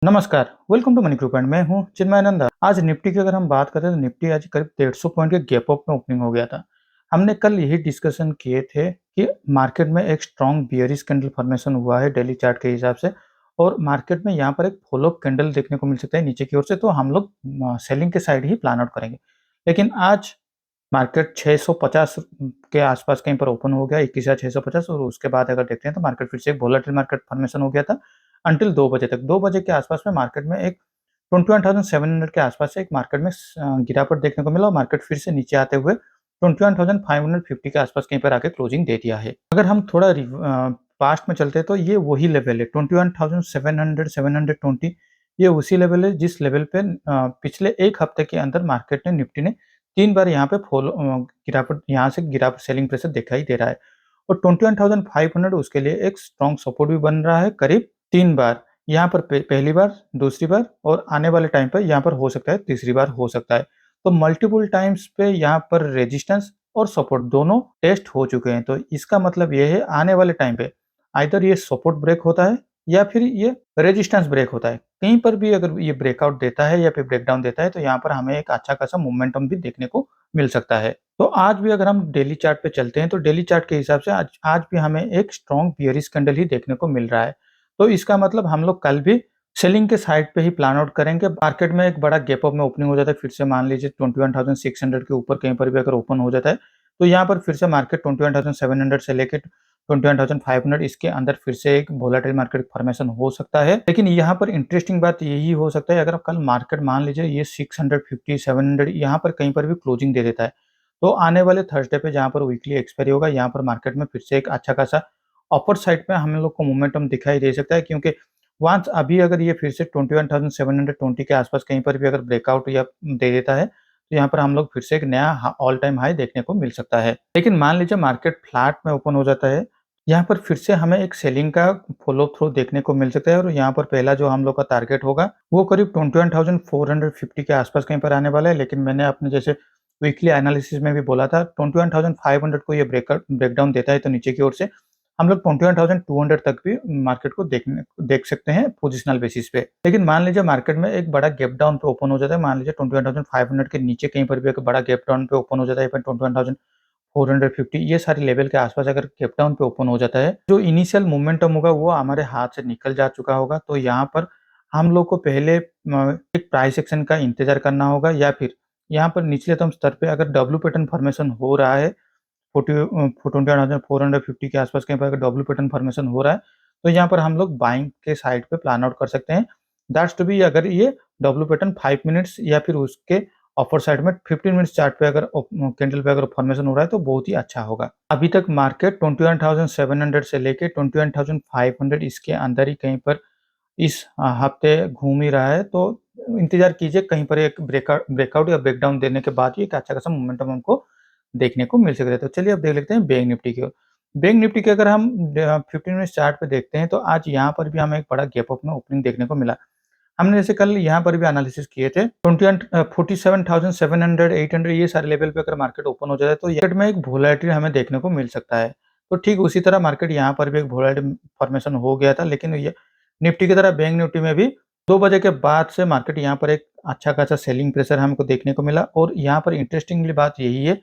नमस्कार, welcome to money group एंड मैं हूं चिन्मय नंदा। आज निफ्टी की अगर हम बात करें तो निफ्टी आज करीब 150 पॉइंट के गैप अप में ओपनिंग हो गया था। हमने कल यही डिस्कशन किए थे कि मार्केट में एक स्ट्रॉन्ग बियरिश कैंडल फॉर्मेशन हुआ है डेली चार्ट के हिसाब से और मार्केट में यहाँ पर एक फॉलो अप कैंडल देखने को मिल सकता है नीचे की ओर से, तो हम लोग सेलिंग के साइड ही प्लान आउट करेंगे। लेकिन आज मार्केट 650 के आसपास कहीं पर ओपन हो गया, 21,650, और उसके बाद अगर देखते हैं तो मार्केट फिर से एक वोलेटाइल मार्केट फॉर्मेशन हो गया था अंटिल 2 बजे तक। 2 बजे के आसपास में मार्केट में एक 21,700 के आसपास से एक मार्केट में गिरावट देखने को मिला और मार्केट फिर से नीचे आते हुए 21,550 के आसपास कहीं पर आके क्लोजिंग दे दिया है। अगर हम थोड़ा पास्ट में चलते हैं तो ये वही लेवल है 21,700 720, ये उसी लेवल है जिस लेवल पे पिछले एक हफ्ते के अंदर मार्केट ने निफ्टी ने 3 बार यहाँ पे गिरावट, यहाँ से गिरावट सेलिंग प्रेशर दिखाई दे रहा है और 21,500 उसके लिए एक स्ट्रॉन्ग सपोर्ट भी बन रहा है करीब 3 बार। यहाँ पर पहली बार, दूसरी बार और आने वाले टाइम पर यहाँ पर हो सकता है तीसरी बार हो सकता है। तो मल्टीपल टाइम्स पे यहाँ पर रेजिस्टेंस और सपोर्ट दोनों टेस्ट हो चुके हैं। तो इसका मतलब ये है आने वाले टाइम पे आइदर ये सपोर्ट ब्रेक होता है या फिर ये रेजिस्टेंस ब्रेक होता है। कहीं पर भी अगर ये ब्रेकआउट देता है या फिर ब्रेकडाउन देता है तो यहाँ पर हमें एक अच्छा खासा मोमेंटम भी देखने को मिल सकता है। तो आज भी अगर हम डेली चार्ट पे चलते हैं तो डेली चार्ट के हिसाब से आज आज भी हमें एक स्ट्रॉन्ग बियरिश कैंडल ही देखने को मिल रहा है। तो इसका मतलब हम लोग कल भी सेलिंग के साइड पे ही प्लान आउट करेंगे। मार्केट में एक बड़ा गैप अप में ओपनिंग हो जाता है, फिर से मान लीजिए 21,600 के ऊपर कहीं पर भी अगर ओपन हो जाता है तो यहाँ पर फिर से मार्केट 21,700 से लेके 21,500 इसके अंदर फिर से एक वोलेटाइल मार्केट फॉर्मेशन हो सकता है। लेकिन यहाँ पर इंटरेस्टिंग बात यही हो सकता है, अगर कल मार्केट मान लीजिए ये 650 700 यहाँ पर कहीं पर भी क्लोजिंग दे देता है तो आने वाले थर्सडे पे जहाँ पर वीकली एक्सपायरी होगा यहाँ पर मार्केट में फिर से एक अच्छा खासा अपर साइड पे हम लोग को मोमेंटम दिखाई दे सकता है, क्योंकि वंस अभी अगर ये फिर से 21,720 के आसपास कहीं पर भी अगर ब्रेकआउट या दे देता है तो यहाँ पर हम लोग फिर से एक नया ऑल टाइम हाई देखने को मिल सकता है। लेकिन मान लीजिए मार्केट फ्लैट में ओपन हो जाता है, यहाँ पर फिर से हमें एक सेलिंग का फॉलो थ्रू देखने को मिल सकता है और यहाँ पर पहला जो हम लोग का टारगेट होगा वो करीब 21,450 के आसपास कहीं पर आने वाला है। लेकिन मैंने अपने जैसे वीकली एनालिसिस में भी बोला था 21,500 को ये ब्रेकडाउन देता है तो नीचे की ओर से हम लोग 21,200 तक भी मार्केट को देख सकते हैं पोजिशनल बेसिस पे। लेकिन मान लीजिए मार्केट में एक बड़ा गैप डाउन पे ओपन हो जाता है, मान लीजिए 21,500 के नीचे कहीं पर भी एक बड़ा गैप डाउन पे ओपन हो जाता है, 21,450 ये सारे लेवल के आसपास अगर गैप डाउन पे ओपन हो जाता है, जो इनिशियल मोमेंटम होगा वो हमारे हाथ से निकल जा चुका होगा। तो यहाँ पर हम लोग को पहले एक प्राइस एक्शन का इंतजार करना होगा या फिर यहाँ पर निचलेतम स्तर पे अगर डब्ल्यू पैटर्न फॉर्मेशन हो रहा है 21,450 के आसपास कहीं पर अगर डब्ल्यू पैटर्न फॉर्मेशन हो रहा है तो यहाँ पर हम लोग बाइंग के साइड पे प्लान आउट कर सकते हैं। दैट्स टू बी अगर ये डब्ल्यू पैटर्न 5 मिनट्स या फिर उसके अपर साइड में 15 मिनट्स चार्ट पे अगर कैंडल पे अगर फॉर्मेशन हो रहा है तो बहुत ही अच्छा होगा। अभी तक मार्केट 21,700 से लेके 21,500 इसके अंदर ही कहीं पर इस हफ्ते घूम ही रहा है। तो इंतजार कीजिए कहीं पर एक ब्रेकआउट या ब्रेकडाउन देने के बाद ही एक अच्छा खासा मोमेंटम हमको देखने को मिल सकता है। तो चलिए अब देख लेते हैं बैंक निफ्टी की ओर। बैंक निफ्टी के अगर हम 15 मिनट चार्ट पे देखते हैं तो आज यहाँ पर भी हमें एक बड़ा गैप अप में ओपनिंग देखने को मिला। हमने जैसे कल यहाँ पर भी एनालिसिस किए थे 47,700 800 ये सारे लेवल पे अगर मार्केट ओपन हो जाए तो मार्केट में एक वोलेटिलिटी हमें देखने को मिल सकता है। तो ठीक उसी तरह मार्केट यहाँ पर भी एक वोलेटिलिटी फॉर्मेशन हो गया था, लेकिन ये निफ्टी की तरह बैंक निफ्टी में भी 2 बजे के बाद से मार्केट यहाँ पर एक अच्छा खासा सेलिंग प्रेशर हमको देखने को मिला। और यहाँ पर इंटरेस्टिंगली बात यही है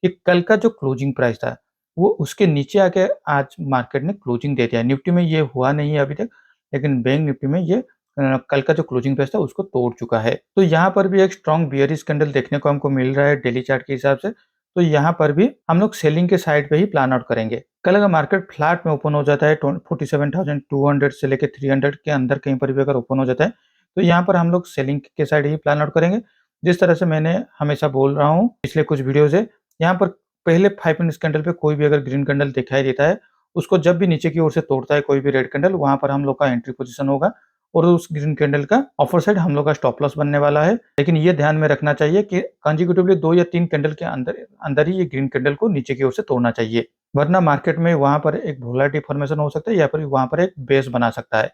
कि कल का जो क्लोजिंग प्राइस था वो उसके नीचे आके आज मार्केट ने क्लोजिंग दे दिया। निफ्टी में ये हुआ नहीं है अभी तक, लेकिन बैंक निफ्टी में ये कल का जो क्लोजिंग प्राइस था उसको तोड़ चुका है। तो यहाँ पर भी एक स्ट्रॉन्ग बियरिश कैंडल देखने को हमको मिल रहा है डेली चार्ट के हिसाब से। तो यहाँ पर भी हम लोग सेलिंग के साइड पे ही प्लान आउट करेंगे। कल अगर मार्केट फ्लैट में ओपन हो जाता है 47,200 से लेके 300 के अंदर कहीं पर भी अगर ओपन हो जाता है तो यहाँ पर हम लोग सेलिंग के साइड ही प्लान आउट करेंगे। जिस तरह से मैंने हमेशा बोल रहा हूँ पिछले कुछ वीडियो से, यहाँ पर पहले 5 मिनट्स कैंडल पे कोई भी अगर ग्रीन कैंडल दिखाई देता है, उसको जब भी नीचे की ओर से तोड़ता है कोई भी रेड कैंडल, वहाँ पर हम लोग का एंट्री पोजीशन होगा और उस ग्रीन कैंडल का अपर साइड हम लोग का स्टॉप लॉस बनने वाला है। लेकिन ये ध्यान में रखना चाहिए कि कंसेक्यूटिवली 2 या 3 कैंडल के अंदर अंदर ही ये ग्रीन कैंडल को नीचे की ओर से तोड़ना चाहिए, वरना मार्केट में वहाँ पर एक वोलेटिलिटी फॉर्मेशन हो सकता है या फिर वहाँ पर एक बेस बना सकता है।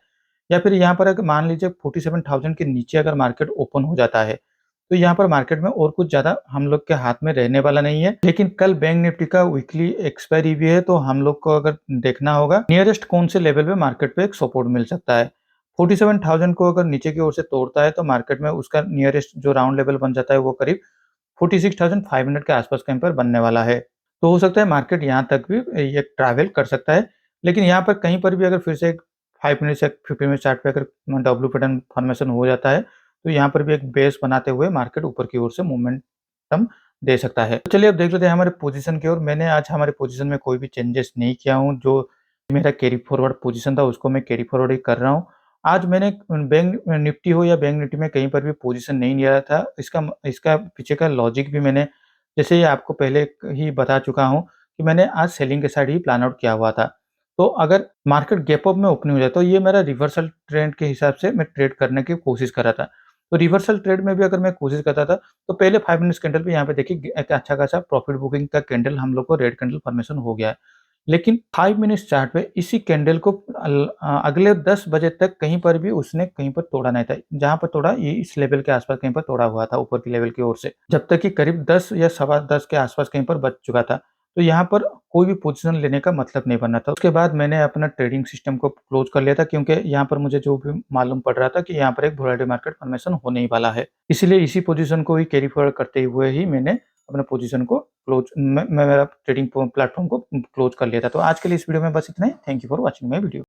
या फिर यहाँ पर अगर मान लीजिए 47,000 के नीचे अगर मार्केट ओपन हो जाता है तो यहाँ पर मार्केट में और कुछ ज़्यादा हम लोग के हाथ में रहने वाला नहीं है। लेकिन कल बैंक निफ्टी का वीकली एक्सपायरी भी है तो हम लोग को अगर देखना होगा नियरेस्ट कौन से लेवल पे मार्केट पे एक सपोर्ट मिल सकता है। 47,000 को अगर नीचे की ओर से तोड़ता है तो मार्केट में उसका नियरेस्ट जो राउंड लेवल बन जाता है वो करीब 46,500 के आसपास कहीं पर बनने वाला है। तो हो सकता है मार्केट यहाँ तक भी ये ट्रैवल कर सकता है। लेकिन यहाँ पर कहीं पर भी अगर फिर से एक 5 मिनट्स या 15 मिनट चार्ट पे अगर डब्ल्यू पैटर्न फॉर्मेशन हो जाता है, तो यहाँ पर भी एक बेस बनाते हुए मार्केट ऊपर की ओर से मोमेंटम दे सकता है। तो चलिए अब देख लेते हैं हमारे पोज़ीशन की ओर। मैंने आज हमारे पोज़ीशन में कोई भी चेंजेस नहीं किया हूँ, जो मेरा कैरी फॉरवर्ड पोज़ीशन था उसको मैं कैरी फॉरवर्ड ही कर रहा हूँ। आज मैंने बैंक निफ्टी हो या बैंक निफ्टी में कहीं पर भी पोज़ीशन नहीं लिया था। इसका पीछे का लॉजिक भी मैंने जैसे ही आपको पहले ही बता चुका हूँ कि मैंने आज सेलिंग के साइड ही प्लान आउट किया हुआ था। तो अगर मार्केट गैप अप में ओपनिंग हो जाए तो ये मेरा रिवर्सल ट्रेंड के हिसाब से मैं ट्रेड करने की कोशिश कर रहा था। तो रिवर्सल ट्रेड में भी अगर मैं कोशिश करता था तो पहले 5 मिनट्स कैंडल पे यहाँ पे देखिए एक अच्छा खासा प्रॉफिट बुकिंग का कैंडल हम लोग को रेड कैंडल फॉर्मेशन हो गया है। लेकिन 5 मिनट्स चार्ट पे इसी कैंडल को अगले 10 बजे तक कहीं पर भी उसने कहीं पर तोड़ा नहीं था। जहाँ पर तोड़ा ये इस लेवल के आस-पास कहीं पर तोड़ा हुआ था ऊपर की लेवल की ओर से। जब तक कि करीब 10 या सवा 10 के आस-पास कहीं पर बच चुका था। तो यहाँ पर कोई भी पोज़ीशन लेने का मतलब नहीं बना था। उसके बाद मैंने अपना ट्रेडिंग सिस्टम को क्लोज़ कर लिया था क्योंकि यहाँ पर मुझे जो भी मालूम पड़ रहा था कि यहाँ पर एक वोलेटाइल मार्केट फॉर्मेशन होने ही वाला है। इसीलिए इसी पोज़ीशन को ही कैरी फॉरवर्ड करते हुए ही मैंने अपने पोज़ीशन को क्लोज़ मैं मेरा ट्रेडिंग प्लेटफ़ॉर्म को क्लोज़ कर लिया था। तो आज के लिए इस वीडियो में बस इतना ही। Thank you for watching my video.